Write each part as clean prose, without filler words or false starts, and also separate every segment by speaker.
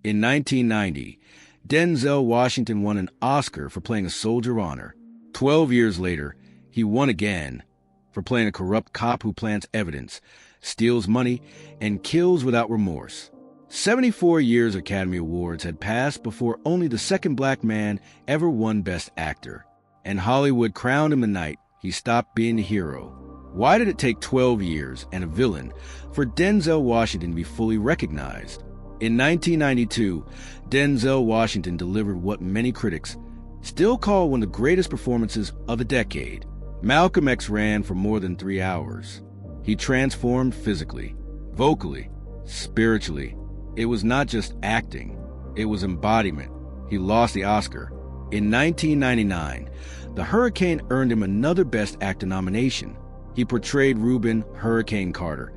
Speaker 1: In 1990, Denzel Washington won an Oscar for playing a soldier of honor. 12 years later, he won again for playing a corrupt cop who plants evidence, steals money, and kills without remorse. 74 years Academy Awards had passed before only the second black man ever won Best Actor. And Hollywood crowned him the night he stopped being a hero. Why did it take 12 years and a villain for Denzel Washington to be fully recognized? In 1992, Denzel Washington delivered what many critics still call one of the greatest performances of the decade. Malcolm X ran for more than 3 hours. He transformed physically, vocally, spiritually. It was not just acting, it was embodiment. He lost the Oscar. In 1999, The Hurricane earned him another Best Actor nomination. He portrayed Reuben "Hurricane" Carter,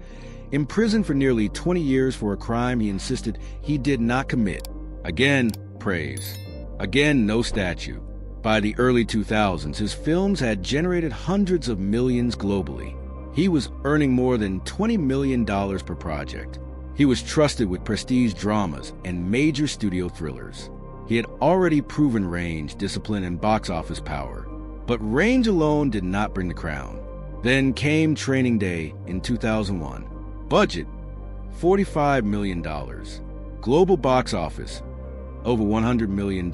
Speaker 1: imprisoned for nearly 20 years for a crime he insisted he did not commit. Again, praise. Again, no statue. By the early 2000s, his films had generated hundreds of millions globally. He was earning more than $20 million per project. He was trusted with prestige dramas and major studio thrillers. He had already proven range, discipline, and box office power. But range alone did not bring the crown. Then came Training Day in 2001. Budget, $45 million. Global box office, over $100 million.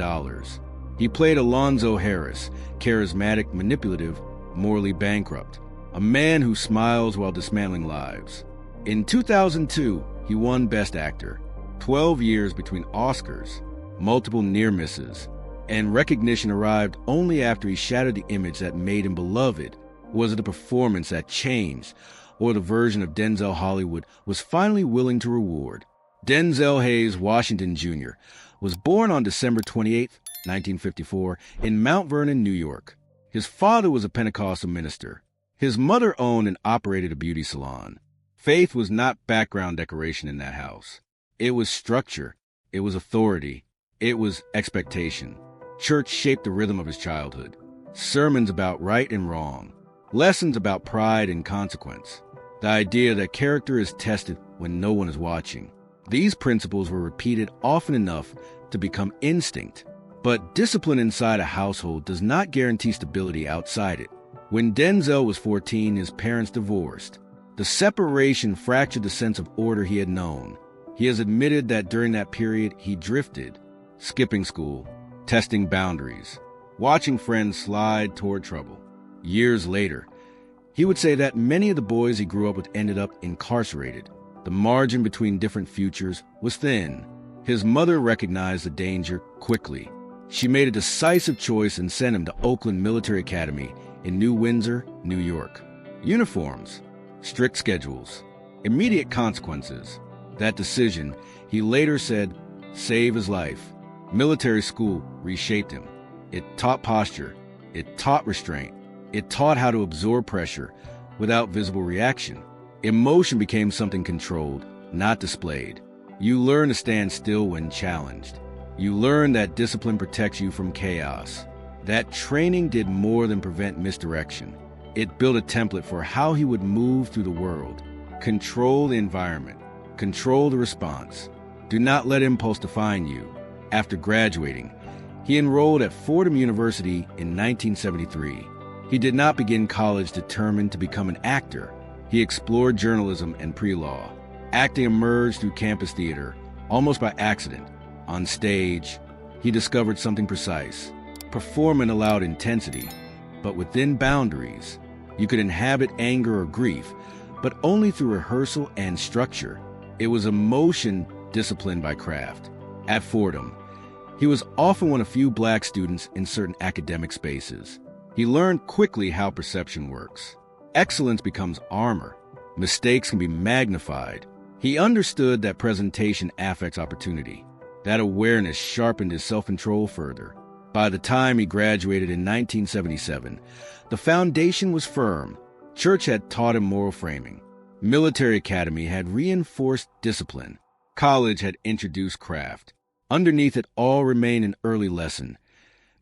Speaker 1: He played Alonzo Harris, charismatic, manipulative, morally bankrupt. A man who smiles while dismantling lives. In 2002, he won Best Actor. 12 years between Oscars, multiple near misses, and recognition arrived only after he shattered the image that made him beloved. Was it a performance that changed, or the version of Denzel Hollywood was finally willing to reward? Denzel Hayes Washington Jr. was born on December 28, 1954, in Mount Vernon, New York. His father was a Pentecostal minister. His mother owned and operated a beauty salon. Faith was not background decoration in that house. It was structure. It was authority. It was expectation. Church shaped the rhythm of his childhood. Sermons about right and wrong. Lessons about pride and consequence. The idea that character is tested when no one is watching. These principles were repeated often enough to become instinct. But discipline inside a household does not guarantee stability outside it. When Denzel was 14, his parents divorced. The separation fractured the sense of order he had known. He has admitted that during that period he drifted, skipping school, testing boundaries, watching friends slide toward trouble. Years later, he would say that many of the boys he grew up with ended up incarcerated. The margin between different futures was thin. His mother recognized the danger quickly. She made a decisive choice and sent him to Oakland Military Academy in New Windsor, New York. Uniforms, strict schedules, immediate consequences. That decision, he later said, saved his life. Military school reshaped him. It taught posture. It taught restraint. It taught how to absorb pressure without visible reaction. Emotion became something controlled, not displayed. You learn to stand still when challenged. You learn that discipline protects you from chaos. That training did more than prevent misdirection. It built a template for how he would move through the world. Control the environment. Control the response. Do not let impulse define you. After graduating, he enrolled at Fordham University in 1973. He did not begin college determined to become an actor. He explored journalism and pre-law. Acting emerged through campus theater, almost by accident. On stage, he discovered something precise. Performance allowed intensity, but within boundaries. You could inhabit anger or grief, but only through rehearsal and structure. It was emotion disciplined by craft. At Fordham, he was often one of few black students in certain academic spaces. He learned quickly how perception works. Excellence becomes armor. Mistakes can be magnified. He understood that presentation affects opportunity. That awareness sharpened his self-control further. By the time he graduated in 1977, the foundation was firm. Church had taught him moral framing. Military Academy had reinforced discipline. College had introduced craft. Underneath it all remained an early lesson.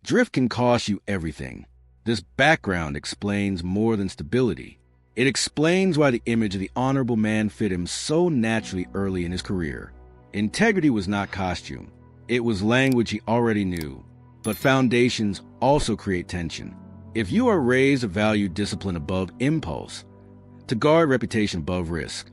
Speaker 1: Drift can cost you everything. This background explains more than stability. It explains why the image of the honorable man fit him so naturally early in his career. Integrity was not costume. It was language he already knew. But foundations also create tension. If you are raised to value discipline above impulse, to guard reputation above risk,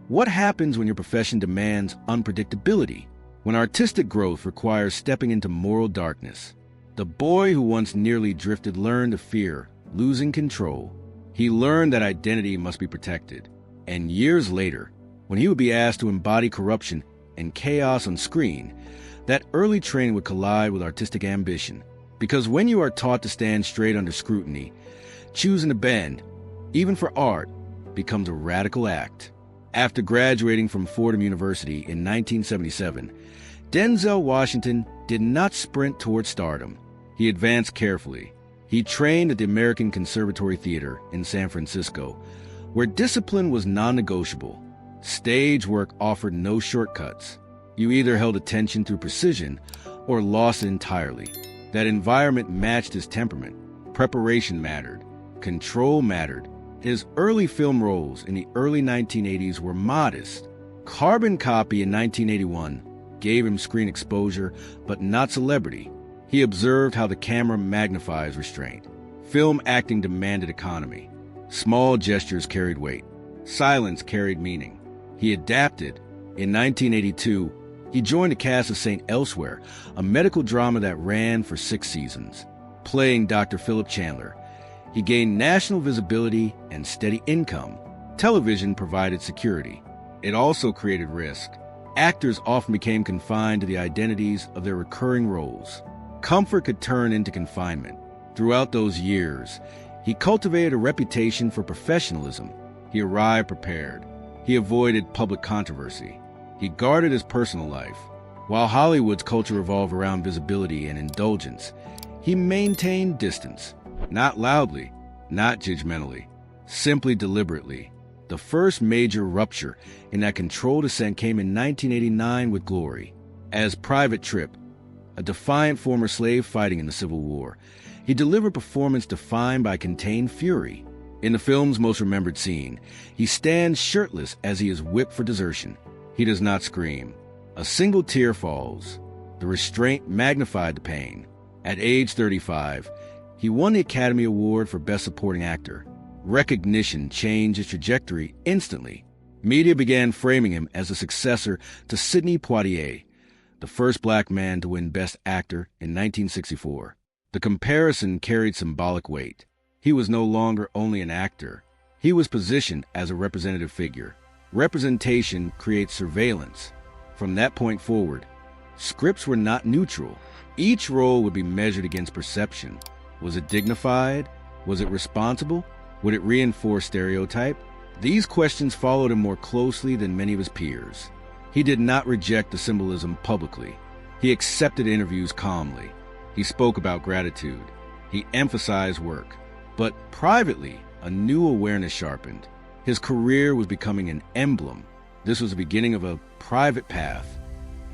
Speaker 1: what happens when your profession demands unpredictability? When artistic growth requires stepping into moral darkness? The boy who once nearly drifted learned to fear losing control. He learned that identity must be protected. And years later, when he would be asked to embody corruption and chaos on screen, that early training would collide with artistic ambition. Because when you are taught to stand straight under scrutiny, choosing to bend, even for art, becomes a radical act. After graduating from Fordham University in 1977, Denzel Washington did not sprint toward stardom. He advanced carefully. He trained at the American Conservatory Theater in San Francisco, where discipline was non-negotiable. Stage work offered no shortcuts. You either held attention through precision or lost it entirely. That environment matched his temperament. Preparation mattered. Control mattered. His early film roles in the early 1980s were modest. Carbon Copy in 1981 gave him screen exposure, but not celebrity. He observed how the camera magnifies restraint. Film acting demanded economy. Small gestures carried weight. Silence carried meaning. He adapted. In 1982, he joined the cast of St. Elsewhere, a medical drama that ran for 6 seasons. Playing Dr. Philip Chandler, he gained national visibility and steady income. Television provided security. It also created risk. Actors often became confined to the identities of their recurring roles. Comfort could turn into confinement. Throughout those years, he cultivated a reputation for professionalism. He arrived prepared. He avoided public controversy. He guarded his personal life. While Hollywood's culture revolved around visibility and indulgence, he maintained distance. Not loudly, not judgmentally, simply deliberately. The first major rupture in that controlled ascent came in 1989 with Glory. As Private Trip, a defiant former slave fighting in the Civil War, he delivered a performance defined by contained fury. In the film's most remembered scene, he stands shirtless as he is whipped for desertion. He does not scream. A single tear falls. The restraint magnified the pain. At age 35, he won the Academy Award for Best Supporting Actor. Recognition changed his trajectory instantly. Media began framing him as a successor to Sidney Poitier, the first black man to win Best Actor in 1964. The comparison carried symbolic weight. He was no longer only an actor. He was positioned as a representative figure. Representation creates surveillance. From that point forward, scripts were not neutral. Each role would be measured against perception. Was it dignified? Was it responsible? Would it reinforce stereotype? These questions followed him more closely than many of his peers. He did not reject the symbolism publicly. He accepted interviews calmly. He spoke about gratitude. He emphasized work. But privately, a new awareness sharpened. His career was becoming an emblem. This was the beginning of a private path.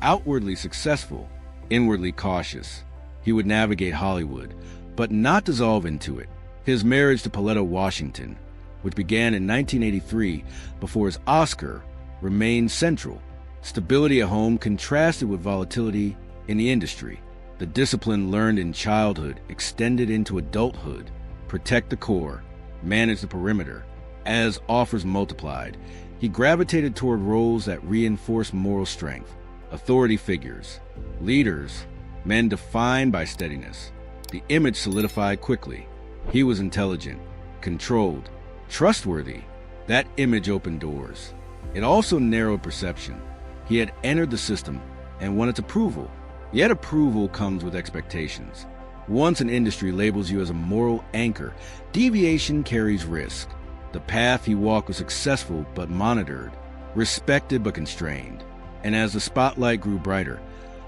Speaker 1: Outwardly successful, inwardly cautious. He would navigate Hollywood, but not dissolve into it. His marriage to Pauletta Washington, which began in 1983 before his Oscar, remained central. Stability at home contrasted with volatility in the industry. The discipline learned in childhood extended into adulthood. Protect the core, manage the perimeter. As offers multiplied, he gravitated toward roles that reinforced moral strength. Authority figures, leaders, men defined by steadiness. The image solidified quickly. He was intelligent, controlled, trustworthy. That image opened doors. It also narrowed perception. He had entered the system and won its approval. Yet approval comes with expectations. Once an industry labels you as a moral anchor, deviation carries risk. The path he walked was successful but monitored, respected but constrained. And as the spotlight grew brighter,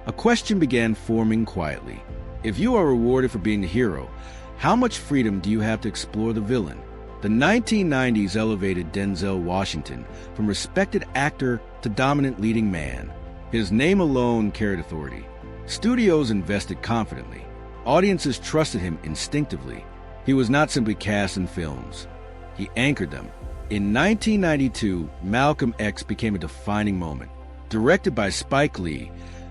Speaker 1: a question began forming quietly. If you are rewarded for being the hero, how much freedom do you have to explore the villain? The 1990s elevated Denzel Washington from respected actor to dominant leading man. His name alone carried authority. Studios invested confidently. Audiences trusted him instinctively. He was not simply cast in films. He anchored them. In 1992, Malcolm X became a defining moment. Directed by Spike Lee,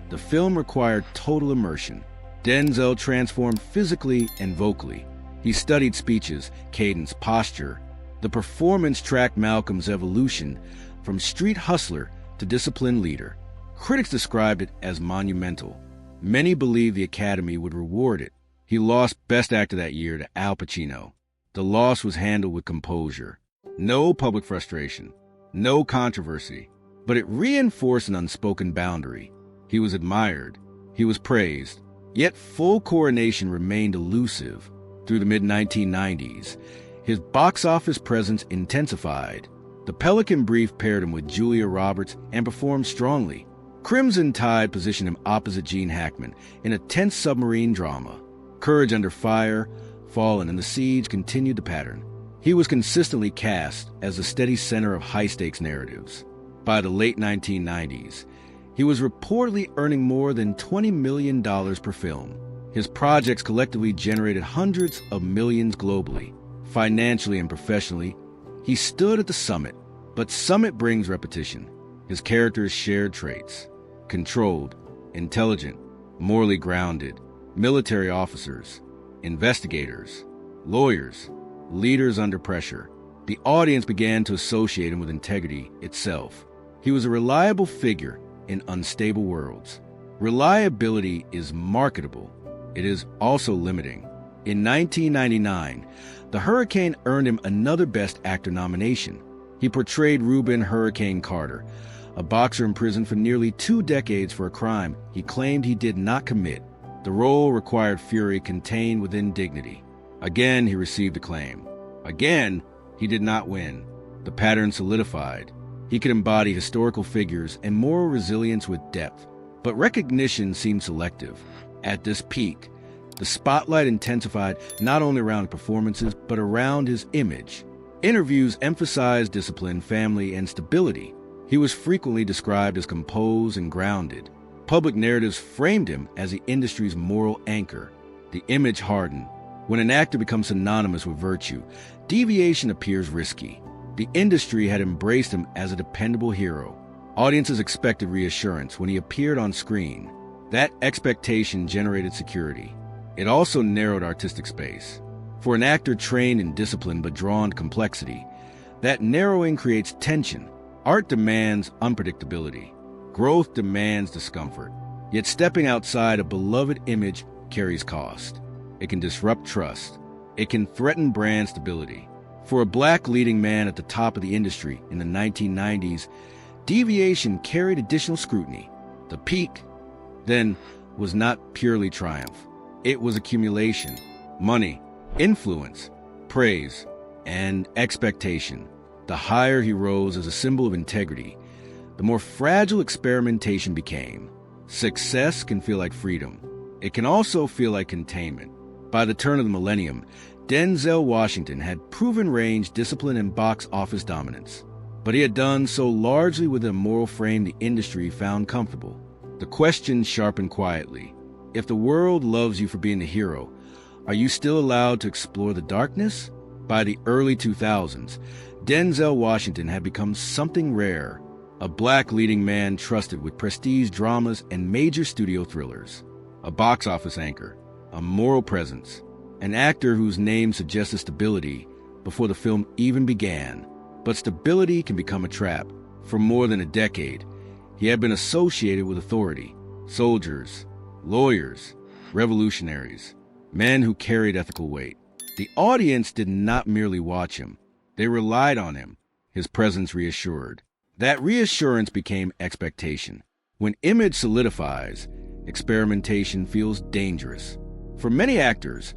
Speaker 1: the film required total immersion. Denzel transformed physically and vocally. He studied speeches, cadence, posture. The performance tracked Malcolm's evolution from street hustler to disciplined leader. Critics described it as monumental. Many believed the Academy would reward it. He lost Best Actor that year to Al Pacino. The loss was handled with composure. No public frustration, no controversy, but it reinforced an unspoken boundary. He was admired, he was praised, yet full coronation remained elusive. Through the mid-1990s, his box office presence intensified. The Pelican Brief paired him with Julia Roberts and performed strongly. Crimson Tide positioned him opposite Gene Hackman in a tense submarine drama. Courage Under Fire, Fallen, and The Siege continued the pattern. He was consistently cast as the steady center of high-stakes narratives. By the late 1990s, he was reportedly earning more than $20 million per film. His projects collectively generated hundreds of millions globally. Financially and professionally, he stood at the summit. But summit brings repetition. His characters shared traits: controlled, intelligent, morally grounded, military officers, investigators, lawyers, leaders under pressure. The audience began to associate him with integrity itself. He was a reliable figure in unstable worlds. Reliability is marketable. It is also limiting. In 1999, The Hurricane earned him another Best Actor nomination. He portrayed Reuben Hurricane Carter, a boxer imprisoned for nearly 2 decades for a crime he claimed he did not commit. The role required fury contained within dignity. Again, he received acclaim. Again, he did not win. The pattern solidified. He could embody historical figures and moral resilience with depth, but recognition seemed selective. At this peak, the spotlight intensified not only around performances, but around his image. Interviews emphasized discipline, family, and stability. He was frequently described as composed and grounded. Public narratives framed him as the industry's moral anchor. The image hardened. When an actor becomes synonymous with virtue, deviation appears risky. The industry had embraced him as a dependable hero. Audiences expected reassurance when he appeared on screen. That expectation generated security. It also narrowed artistic space. For an actor trained in discipline but drawn to complexity, that narrowing creates tension. Art demands unpredictability. Growth demands discomfort. Yet stepping outside a beloved image carries cost. It can disrupt trust. It can threaten brand stability. For a black leading man at the top of the industry in the 1990s, deviation carried additional scrutiny. The peak, then, was not purely triumph. It was accumulation, money, influence, praise, and expectation. The higher he rose as a symbol of integrity, the more fragile experimentation became. Success can feel like freedom. It can also feel like containment. By the turn of the millennium, Denzel Washington had proven range, discipline, and box office dominance. But he had done so largely with a moral frame the industry found comfortable. The question sharpened quietly. If the world loves you for being the hero, are you still allowed to explore the darkness? By the early 2000s, Denzel Washington had become something rare, a black leading man trusted with prestige dramas and major studio thrillers, a box office anchor, a moral presence, an actor whose name suggested stability before the film even began. But stability can become a trap. For more than a decade, he had been associated with authority, soldiers, lawyers, revolutionaries, men who carried ethical weight. The audience did not merely watch him. They relied on him. His presence reassured. That reassurance became expectation. When image solidifies, experimentation feels dangerous. For many actors,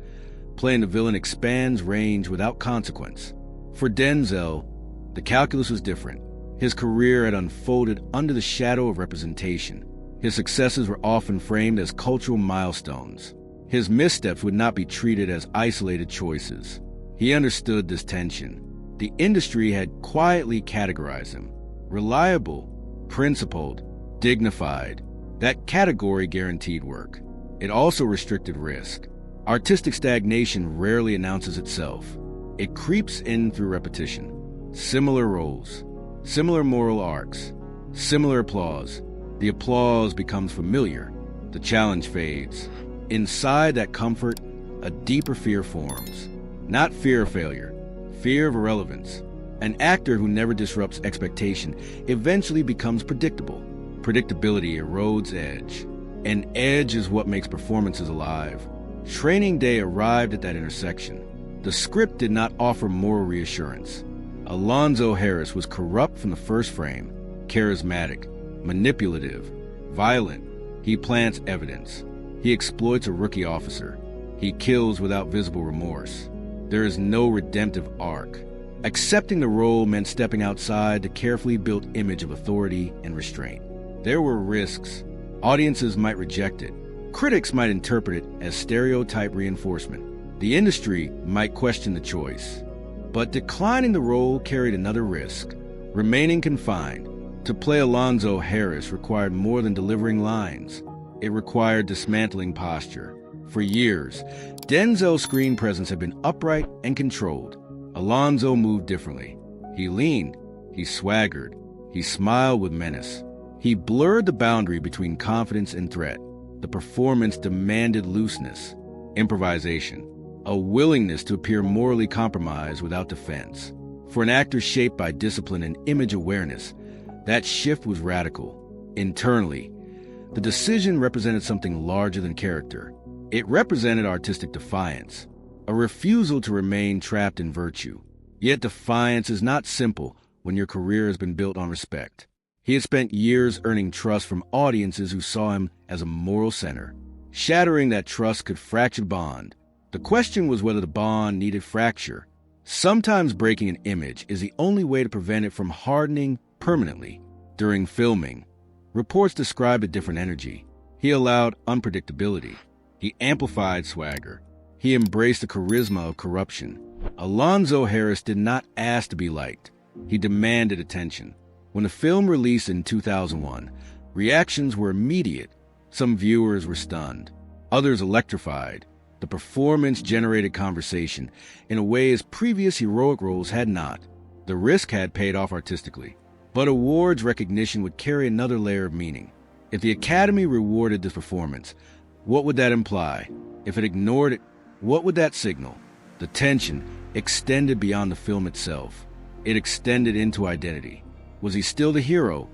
Speaker 1: playing the villain expands range without consequence. For Denzel, the calculus was different. His career had unfolded under the shadow of representation. His successes were often framed as cultural milestones. His missteps would not be treated as isolated choices. He understood this tension. The industry had quietly categorized him: reliable, principled, dignified. That category guaranteed work. It also restricted risk. Artistic stagnation rarely announces itself. It creeps in through repetition. Similar roles, similar moral arcs, similar applause. The applause becomes familiar. The challenge fades. Inside that comfort, a deeper fear forms. Not fear of failure, fear of irrelevance. An actor who never disrupts expectation eventually becomes predictable. Predictability erodes edge. And edge is what makes performances alive. Training Day arrived at that intersection. The script did not offer moral reassurance. Alonzo Harris was corrupt from the first frame, charismatic, manipulative, violent. He plants evidence. He exploits a rookie officer. He kills without visible remorse. There is no redemptive arc. Accepting the role meant stepping outside the carefully built image of authority and restraint. There were risks. Audiences might reject it. Critics might interpret it as stereotype reinforcement. The industry might question the choice. But declining the role carried another risk. Remaining confined. To play Alonzo Harris required more than delivering lines. It required dismantling posture. For years, Denzel's screen presence had been upright and controlled. Alonzo moved differently. He leaned. He swaggered. He smiled with menace. He blurred the boundary between confidence and threat. The performance demanded looseness, improvisation, a willingness to appear morally compromised without defense. For an actor shaped by discipline and image awareness, that shift was radical. Internally, the decision represented something larger than character. It represented artistic defiance, a refusal to remain trapped in virtue. Yet defiance is not simple when your career has been built on respect. He had spent years earning trust from audiences who saw him as a moral center. Shattering that trust could fracture the bond. The question was whether the bond needed fracture. Sometimes breaking an image is the only way to prevent it from hardening permanently. During filming, reports described a different energy. He allowed unpredictability. He amplified swagger. He embraced the charisma of corruption. Alonzo Harris did not ask to be liked. He demanded attention. When the film released in 2001, reactions were immediate. Some viewers were stunned, others electrified. The performance generated conversation in a way his previous heroic roles had not. The risk had paid off artistically, but awards recognition would carry another layer of meaning. If the Academy rewarded this performance, what would that imply? If it ignored it, what would that signal? The tension extended beyond the film itself. It extended into identity. Was he still the hero,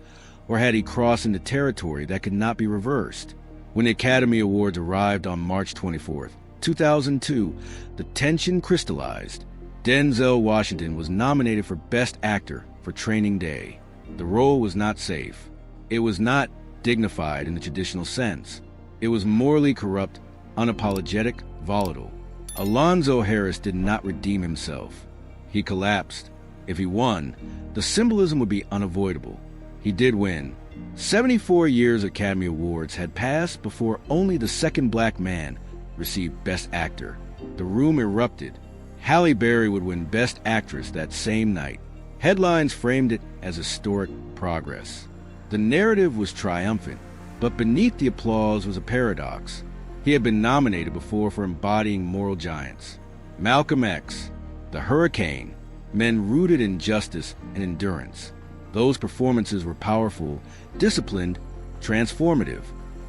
Speaker 1: or had he crossed into territory that could not be reversed? When the Academy Awards arrived on March 24th, 2002, the tension crystallized. Denzel Washington was nominated for Best Actor for Training Day. The role was not safe. It was not dignified in the traditional sense. It was morally corrupt, unapologetic, volatile. Alonzo Harris did not redeem himself. He collapsed. If he won, the symbolism would be unavoidable. He did win. 74 years of Academy Awards had passed before only the second black man received Best Actor. The room erupted. Halle Berry would win Best Actress that same night. Headlines framed it as historic progress. The narrative was triumphant, but beneath the applause was a paradox. He had been nominated before for embodying moral giants. Malcolm X, The Hurricane, men rooted in justice and endurance. Those performances were powerful, disciplined, transformative.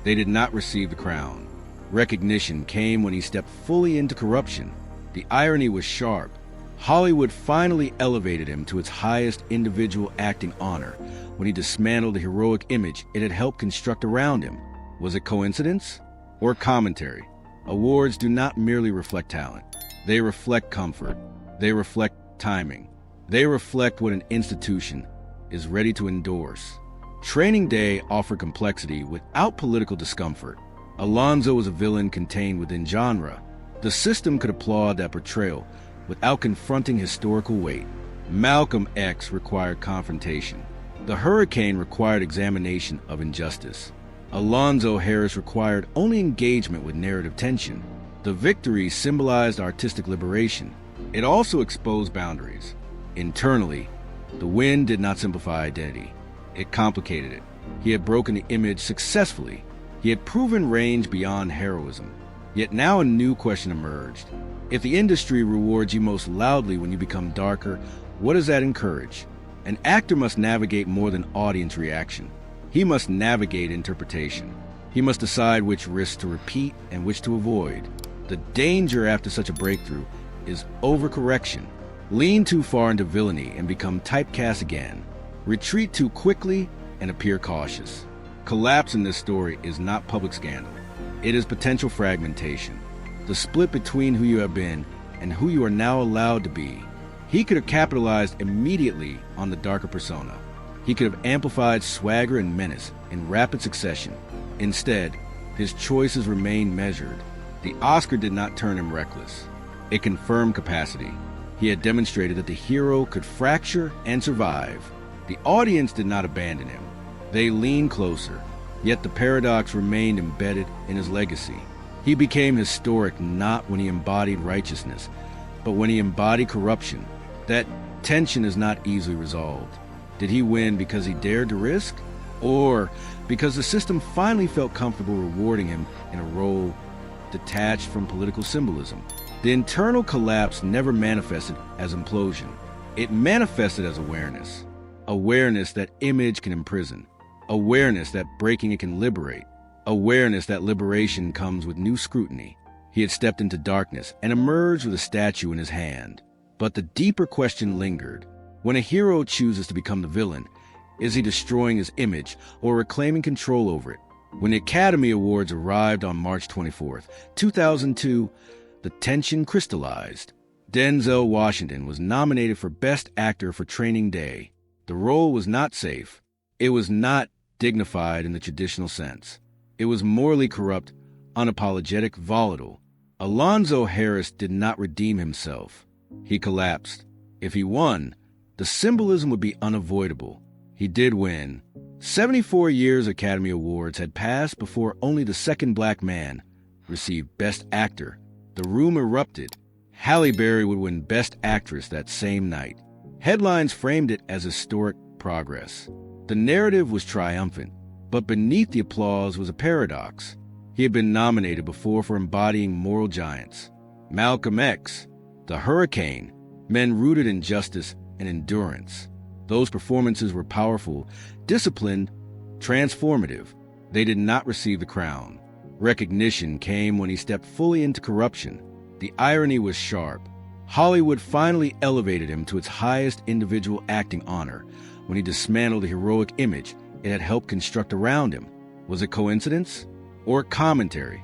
Speaker 1: They did not receive the crown. Recognition came when he stepped fully into corruption. The irony was sharp. Hollywood finally elevated him to its highest individual acting honor when he dismantled the heroic image it had helped construct around him. Was it coincidence or commentary? Awards do not merely reflect talent. They reflect comfort. They reflect timing. They reflect what an institution is ready to endorse. Training Day offered complexity without political discomfort. Alonzo was a villain contained within genre. The system could applaud that portrayal without confronting historical weight. Malcolm X required confrontation. The Hurricane required examination of injustice. Alonzo Harris required only engagement with narrative tension. The victory symbolized artistic liberation. It also exposed boundaries. Internally, the win did not simplify identity. It complicated it. He had broken the image successfully. He had proven range beyond heroism. Yet now a new question emerged. If the industry rewards you most loudly when you become darker, what does that encourage? An actor must navigate more than audience reaction. He must navigate interpretation. He must decide which risks to repeat and which to avoid. The danger after such a breakthrough is overcorrection. Lean too far into villainy and become typecast again. Retreat too quickly and appear cautious. Collapse in this story is not public scandal. It is potential fragmentation. The split between who you have been and who you are now allowed to be. He could have capitalized immediately on the darker persona. He could have amplified swagger and menace in rapid succession. Instead, his choices remained measured. The Oscar did not turn him reckless. It confirmed capacity. He had demonstrated that the hero could fracture and survive. The audience did not abandon him. They leaned closer, yet the paradox remained embedded in his legacy. He became historic not when he embodied righteousness, but when he embodied corruption. That tension is not easily resolved. Did he win because he dared to risk? Or because the system finally felt comfortable rewarding him in a role detached from political symbolism? The internal collapse never manifested as implosion. It manifested as awareness. Awareness that image can imprison. Awareness that breaking it can liberate. Awareness that liberation comes with new scrutiny. He had stepped into darkness and emerged with a statue in his hand. But the deeper question lingered. When a hero chooses to become the villain, is he destroying his image or reclaiming control over it? When the Academy Awards arrived on March 24th, 2002, the tension crystallized. Denzel Washington was nominated for Best Actor for Training Day. The role was not safe. It was not dignified in the traditional sense. It was morally corrupt, unapologetic, volatile. Alonzo Harris did not redeem himself. He collapsed. If he won, the symbolism would be unavoidable. He did win. 74 years Academy Awards had passed before only the second black man received Best Actor. The room erupted. Halle Berry would win Best Actress that same night. Headlines framed it as historic progress. The narrative was triumphant, but beneath the applause was a paradox. He had been nominated before for embodying moral giants. Malcolm X, The Hurricane, men rooted in justice and endurance. Those performances were powerful, disciplined, transformative. They did not receive the crown. Recognition came when he stepped fully into corruption. The irony was sharp. Hollywood finally elevated him to its highest individual acting honor when he dismantled the heroic image it had helped construct around him. Was it coincidence or commentary?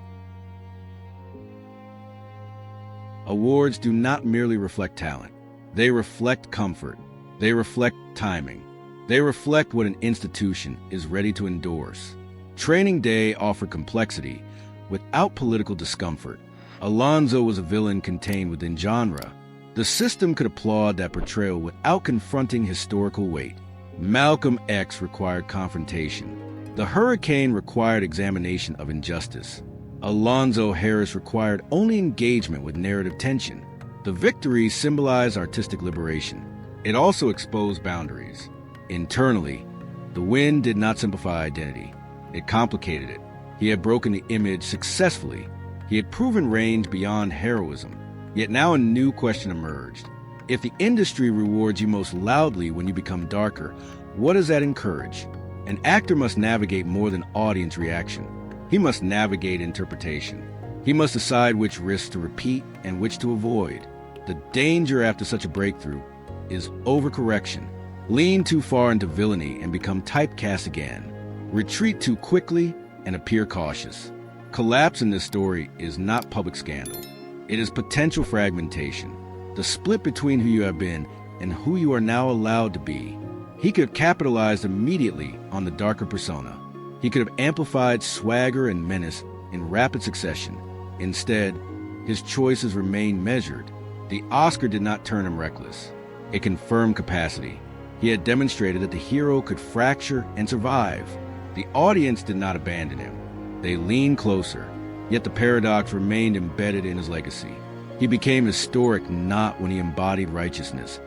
Speaker 1: Awards do not merely reflect talent. They reflect comfort. They reflect timing. They reflect what an institution is ready to endorse. Training Day offered complexity without political discomfort. Alonzo was a villain contained within genre. The system could applaud that portrayal without confronting historical weight. Malcolm X required confrontation. The Hurricane required examination of injustice. Alonzo Harris required only engagement with narrative tension. The victory symbolized artistic liberation. It also exposed boundaries. Internally, the win did not simplify identity. It complicated it. He had broken the image successfully. He had proven range beyond heroism. Yet now a new question emerged. If the industry rewards you most loudly when you become darker, what does that encourage? An actor must navigate more than audience reaction. He must navigate interpretation. He must decide which risks to repeat and which to avoid. The danger after such a breakthrough is overcorrection. Lean too far into villainy and become typecast again. Retreat too quickly and appear cautious. Collapse in this story is not public scandal. It is potential fragmentation. The split between who you have been and who you are now allowed to be. He could have capitalized immediately on the darker persona. He could have amplified swagger and menace in rapid succession. Instead, his choices remained measured. The Oscar did not turn him reckless. It confirmed capacity. He had demonstrated that the hero could fracture and survive. The audience did not abandon him. They leaned closer, yet the paradox remained embedded in his legacy. He became historic not when he embodied righteousness,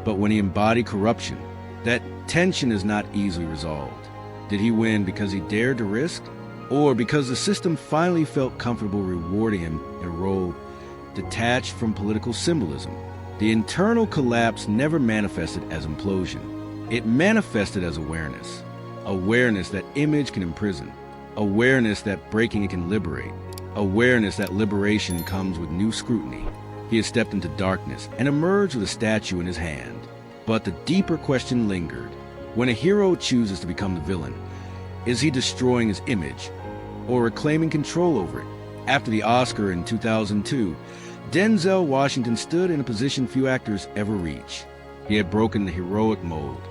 Speaker 1: but when he embodied corruption. That tension is not easily resolved. Did he win because he dared to risk? Or because the system finally felt comfortable rewarding him in a role detached from political symbolism? The internal collapse never manifested as implosion. It manifested as awareness. Awareness that image can imprison. Awareness that breaking it can liberate. Awareness that liberation comes with new scrutiny. He had stepped into darkness and emerged with a statue in his hand. But the deeper question lingered. When a hero chooses to become the villain, is he destroying his image or reclaiming control over it? After the Oscar in 2002, Denzel Washington stood in a position few actors ever reach. He had broken the heroic mold.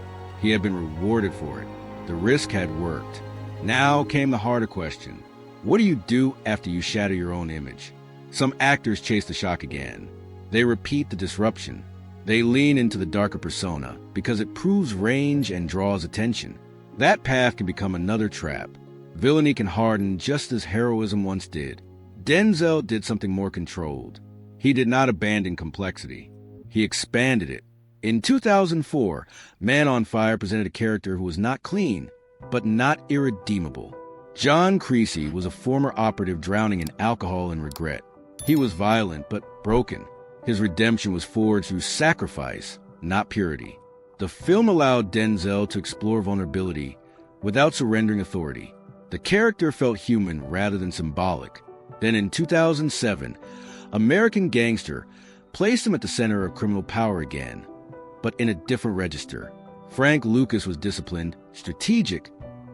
Speaker 1: He had been rewarded for it. The risk had worked. Now came the harder question. What do you do after you shatter your own image? Some actors chase the shock again. They repeat the disruption. They lean into the darker persona because it proves range and draws attention. That path can become another trap. Villainy can harden just as heroism once did. Denzel did something more controlled. He did not abandon complexity. He expanded it. In 2004, Man on Fire presented a character who was not clean, but not irredeemable. John Creasy was a former operative drowning in alcohol and regret. He was violent, but broken. His redemption was forged through sacrifice, not purity. The film allowed Denzel to explore vulnerability without surrendering authority. The character felt human rather than symbolic. Then in 2007, American Gangster placed him at the center of criminal power again, but in a different register. Frank Lucas was disciplined, strategic,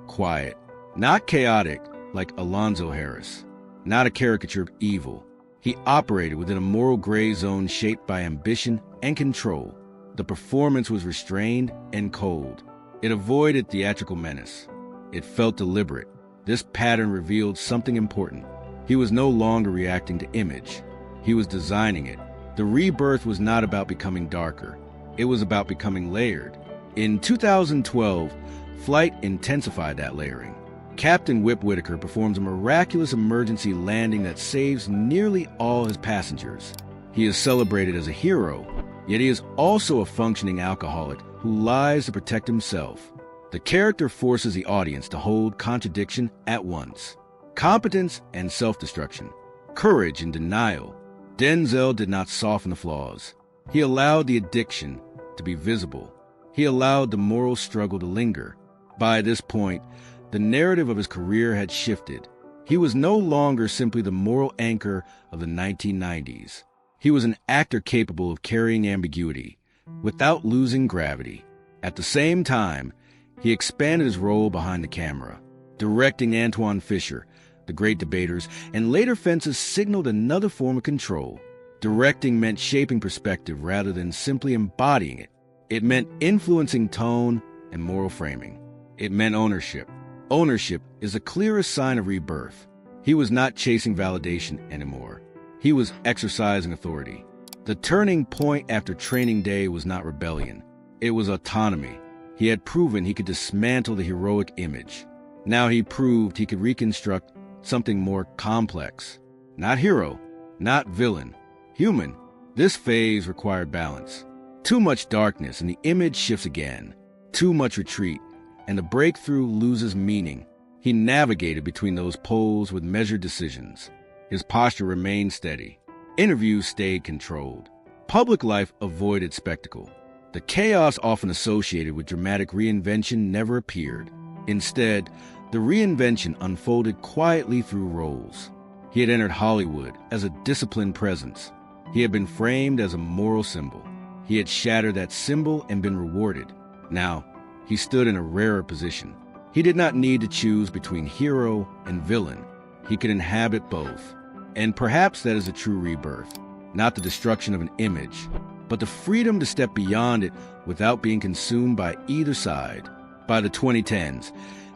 Speaker 1: quiet, not chaotic like Alonzo Harris, not a caricature of evil. He operated within a moral gray zone shaped by ambition and control. The performance was restrained and cold. It avoided theatrical menace. It felt deliberate. This pattern revealed something important. He was no longer reacting to image. He was designing it. The rebirth was not about becoming darker. It was about becoming layered. In 2012, Flight intensified that layering. Captain Whip Whitaker performs a miraculous emergency landing that saves nearly all his passengers. He is celebrated as a hero, yet he is also a functioning alcoholic who lies to protect himself. The character forces the audience to hold contradiction at once. Competence and self-destruction. Courage and denial. Denzel did not soften the flaws. He allowed the addiction to be visible. He allowed the moral struggle to linger. By this point, the narrative of his career had shifted. He was no longer simply the moral anchor of the 1990s. He was an actor capable of carrying ambiguity without losing gravity. At the same time, he expanded his role behind the camera. Directing Antoine Fisher, The Great Debaters, and later Fences signaled another form of control. Directing meant shaping perspective rather than simply embodying it. It meant influencing tone and moral framing. It meant ownership. Ownership is the clearest sign of rebirth. He was not chasing validation anymore. He was exercising authority. The turning point after Training Day was not rebellion. It was autonomy. He had proven he could dismantle the heroic image. Now he proved he could reconstruct something more complex. Not hero, not villain, human. This phase required balance. Too much darkness and the image shifts again. Too much retreat and the breakthrough loses meaning. He navigated between those poles with measured decisions. His posture remained steady. Interviews stayed controlled. Public life avoided spectacle. The chaos often associated with dramatic reinvention never appeared. Instead, the reinvention unfolded quietly through roles. He had entered Hollywood as a disciplined presence. He had been framed as a moral symbol. He had shattered that symbol and been rewarded. Now, he stood in a rarer position. He did not need to choose between hero and villain. He could inhabit both. And perhaps that is a true rebirth. Not the destruction of an image, but the freedom to step beyond it without being consumed by either side. By the 2010s,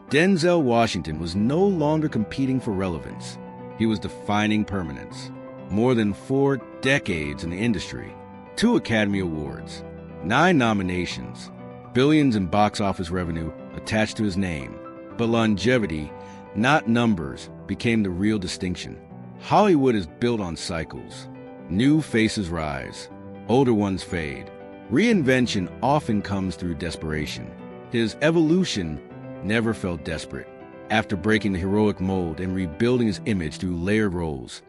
Speaker 1: Denzel Washington was no longer competing for relevance. He was defining permanence. More than 4 decades in the industry, 2 Academy Awards, 9 nominations, billions in box office revenue attached to his name. But longevity, not numbers, became the real distinction. Hollywood is built on cycles. New faces rise, older ones fade. Reinvention often comes through desperation. His evolution never felt desperate. After breaking the heroic mold and rebuilding his image through layered roles,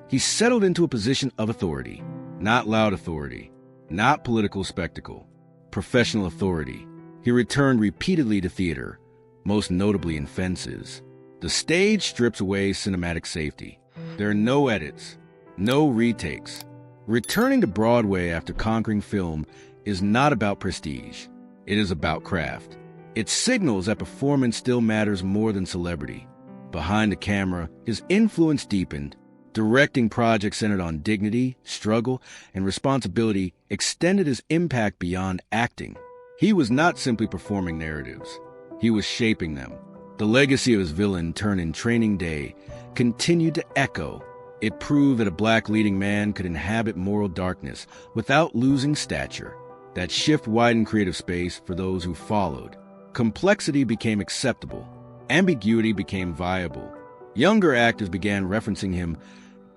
Speaker 1: he settled into a position of authority. Not loud authority, not political spectacle, professional authority. He returned repeatedly to theater, most notably in Fences. The stage strips away cinematic safety. There are no edits, no retakes. Returning to Broadway after conquering film is not about prestige. It is about craft. It signals that performance still matters more than celebrity. Behind the camera, his influence deepened. Directing projects centered on dignity, struggle, and responsibility extended his impact beyond acting. He was not simply performing narratives. He was shaping them. The legacy of his villain turned in Training Day continued to echo. It proved that a black leading man could inhabit moral darkness without losing stature. That shift widened creative space for those who followed. Complexity became acceptable. Ambiguity became viable. Younger actors began referencing him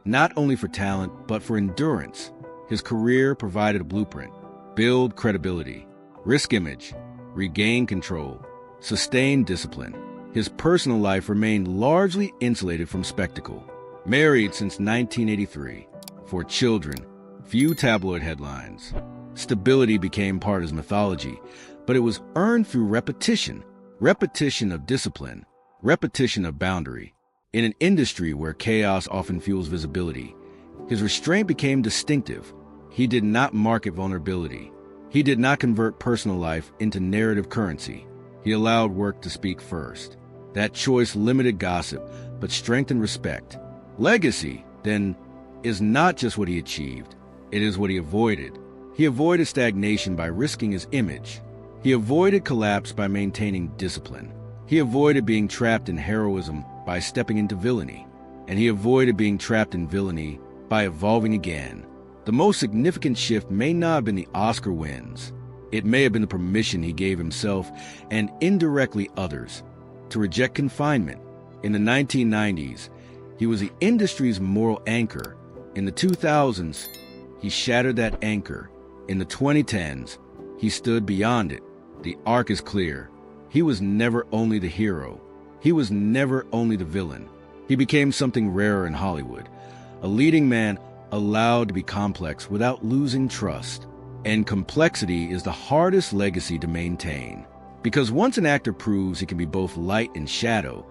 Speaker 1: not only for talent, but for endurance. His career provided a blueprint: build credibility, risk image, regain control, sustain discipline. His personal life remained largely insulated from spectacle. Married since 1983, 4 children, few tabloid headlines. Stability became part of his mythology, but it was earned through repetition of discipline, repetition of boundary. In an industry where chaos often fuels visibility, his restraint became distinctive. He did not market vulnerability. He did not convert personal life into narrative currency. He allowed work to speak first. That choice limited gossip, but strengthened respect. Legacy, then, is not just what he achieved. It is what he avoided. He avoided stagnation by risking his image. He avoided collapse by maintaining discipline. He avoided being trapped in heroism by stepping into villainy. And he avoided being trapped in villainy by evolving again. The most significant shift may not have been the Oscar wins. It may have been the permission he gave himself and indirectly others to reject confinement. In the 1990s, he was the industry's moral anchor. In the 2000s, he shattered that anchor. In the 2010s, he stood beyond it. The arc is clear. He was never only the hero. He was never only the villain. He became something rarer in Hollywood, a leading man allowed to be complex without losing trust. And complexity is the hardest legacy to maintain. Because once an actor proves he can be both light and shadow,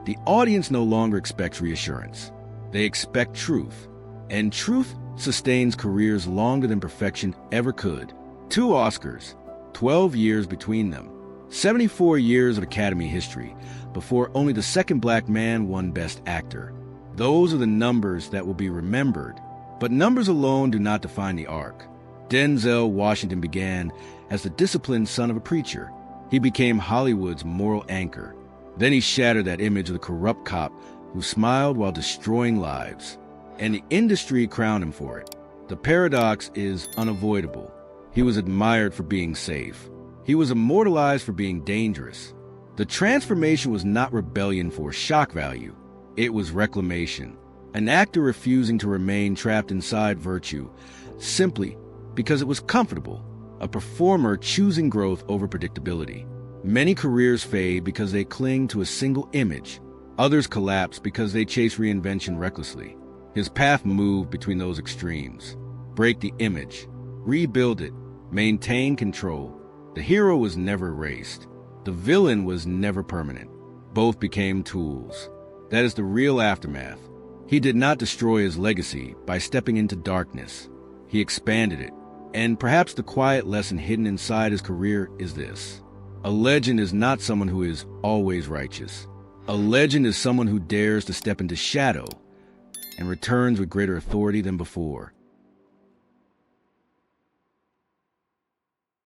Speaker 1: the audience no longer expects reassurance. They expect truth. And truth sustains careers longer than perfection ever could. 2 Oscars, 12 years between them, 74 years of Academy history before only the second black man won Best Actor. Those are the numbers that will be remembered. But numbers alone do not define the arc. Denzel Washington began as the disciplined son of a preacher. He became Hollywood's moral anchor. Then he shattered that image of the corrupt cop who smiled while destroying lives. And the industry crowned him for it. The paradox is unavoidable. He was admired for being safe. He was immortalized for being dangerous. The transformation was not rebellion for shock value. It was reclamation. An actor refusing to remain trapped inside virtue simply because it was comfortable. A performer choosing growth over predictability. Many careers fade because they cling to a single image. Others collapse because they chase reinvention recklessly. His path moved between those extremes. Break the image. Rebuild it. Maintain control. The hero was never erased. The villain was never permanent. Both became tools. That is the real aftermath. He did not destroy his legacy by stepping into darkness. He expanded it. And perhaps the quiet lesson hidden inside his career is this: a legend is not someone who is always righteous. A legend is someone who dares to step into shadow and returns with greater authority than before.